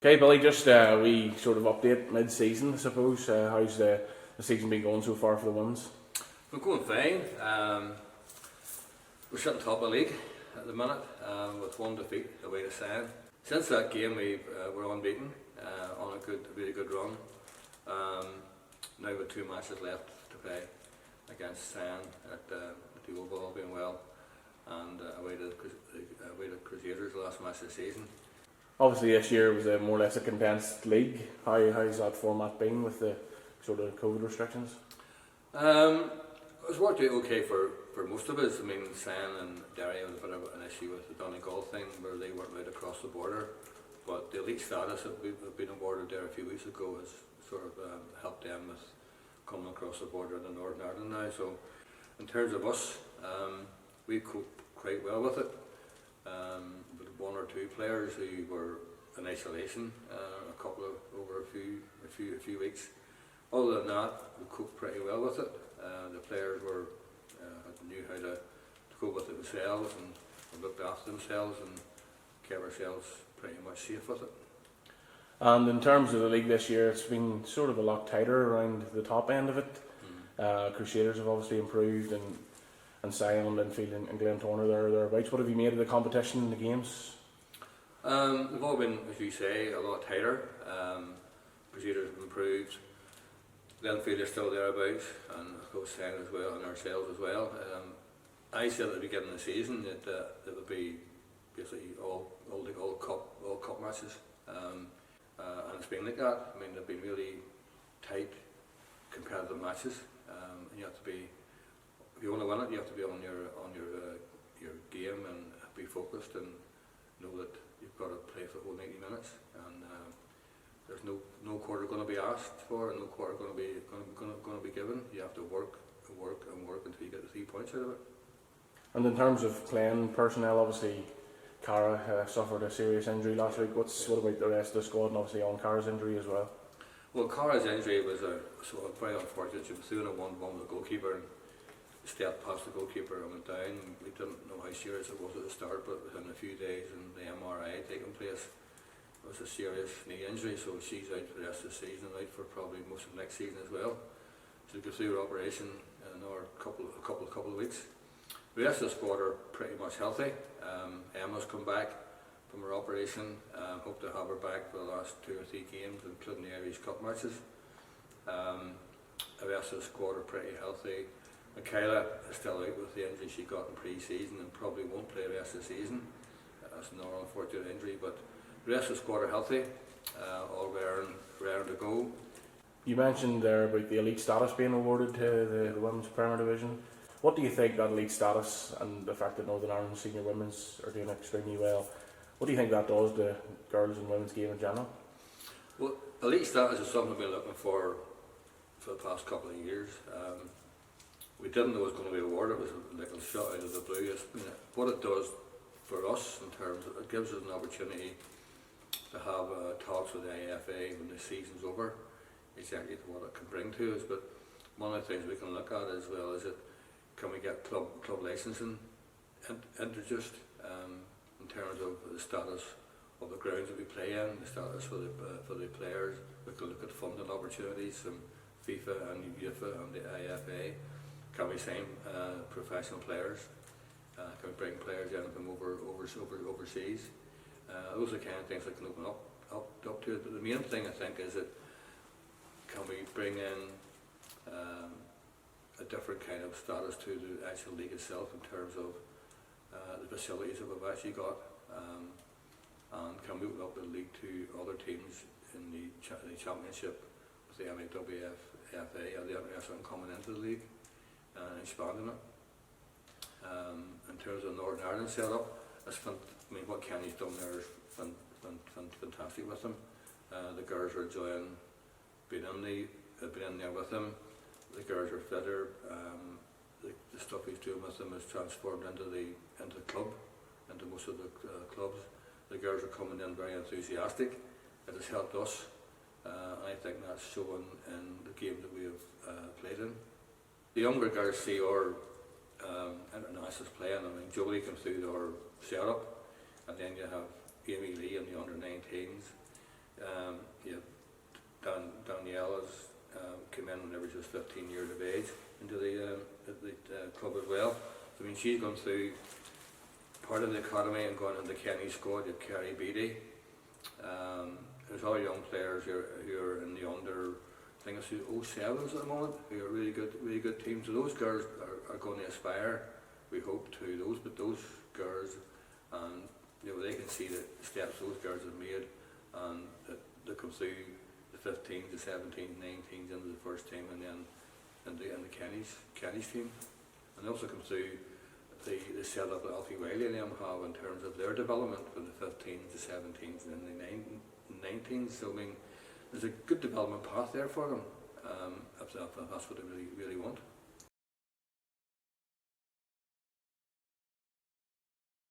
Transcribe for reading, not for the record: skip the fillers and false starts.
Okay, Billy, just we sort of update mid-season, I suppose. How's the season been going so far for the Women's? We're going fine. We're sitting top of the league at the minute with one defeat away to San. Since that game, we're unbeaten on a really good run. Now with 2 matches left to play against San at the Oval, all being well, and away to Crusaders, the last match of the season. Obviously, this year was more or less a condensed league. How's that format been with the sort of COVID restrictions? It's worked out okay for most of us. I mean, San and Derry had a bit of an issue with the Donegal thing where they weren't allowed across the border, but the elite status that we've been awarded there a few weeks ago has sort of helped them with coming across the border in Northern Ireland now. So in terms of us, we coped quite well with it. With 1 or 2 players who were in isolation over a few weeks. Other than that, we coped pretty well with it. The players knew how to cope with it themselves and looked after themselves and kept ourselves pretty much safe with it. And in terms of the league this year, it's been sort of a lot tighter around the top end of it. Crusaders have obviously improved, and Sion, Linfield and Glentoran are thereabouts. What have you made of the competition in the games? They've all been, as you say, a lot tighter. Crusaders have improved. Linfield are still thereabouts, and of course Sion as well, and ourselves as well. I said at the beginning of the season that it would be basically all cup matches, and it's been like that. I mean, they've been really tight, competitive matches. You have to be, if you want to win it, you have to be on your game and be focused and know that you've got to play for the whole 90 minutes. And there's no quarter going to be asked for, and no quarter going to be given. You have to work until you get the 3 points out of it. And in terms of playing personnel, obviously Cara suffered a serious injury last week. What about the rest of the squad, and obviously on Cara's injury as well? Well, Cara's injury was very unfortunate. She was doing a 1-1 with the goalkeeper and stepped past the goalkeeper and went down. We didn't know how serious it was at the start, but within a few days and the MRI taking place, it was a serious knee injury, so she's out for the rest of the season and out for probably most of next season as well. She'll go through her operation in another couple of weeks. The rest of the squad are pretty much healthy. Emma's come back from her operation. Hope to have her back for the last 2 or 3 games, including the Irish Cup matches. The rest of the squad are pretty healthy. Michaela is still out with the injury she got in pre-season and probably won't play the rest of the season. That's another unfortunate injury, but the rest of the squad are healthy, all raring to go. You mentioned there about the elite status being awarded to the Women's Premier Division. What do you think that elite status and the fact that Northern Ireland senior women's are doing extremely well, what do you think that does to girls and women's game in general? Well, elite status is something we've been looking for the past couple of years. We didn't know it was going to be awarded. It was like a shot out of the blue. What it does for us in terms of, it gives us an opportunity to have talks with the IFA when the season's over, exactly what it can bring to us. But one of the things we can look at as well is can we get club licensing introduced in terms of the status of the grounds that we play in, the status for the players. We can look at funding opportunities from FIFA and UEFA and the IFA. Can we sign professional players? Can we bring players in from overseas? Those are the kind of things that can open up to it. But the main thing I think is that can we bring in a different kind of status to the actual league itself in terms of the facilities that we've actually got, and can we open up the league to other teams in the championship with the MAWFA or the international coming into the league and expanding it. In terms of Northern Ireland setup, what Kenny's done there is fantastic with them. The girls are enjoying being in there with them. The girls are fitter. The stuff he's doing with them is transformed into the club, into most of the clubs. The girls are coming in very enthusiastic. It has helped us. I think that's shown in the game that we have played in. The younger girls see our internationals playing. I mean, Jolie came through our setup, and then you have Amy Lee in the under-19s. Yeah, Danielle has come in whenever she was 15 years of age into the club as well. I mean, she's gone through part of the academy and gone into Kenny's squad. You have Kerry Beattie. There's other young players who are in the under, I think it's the 07s at the moment, who are really good teams. So those girls are going to aspire, we hope, to those. But those girls, and they can see the steps those girls have made, and that they come through the 15s, the 17s, 19s into the first team, and then in the Kenny's team, and they also come through the setup that Alfie Wiley and them have in terms of their development from the 15s, the 17s, and then the 19s. So I mean, there's a good development path there for them, if that's what they really want.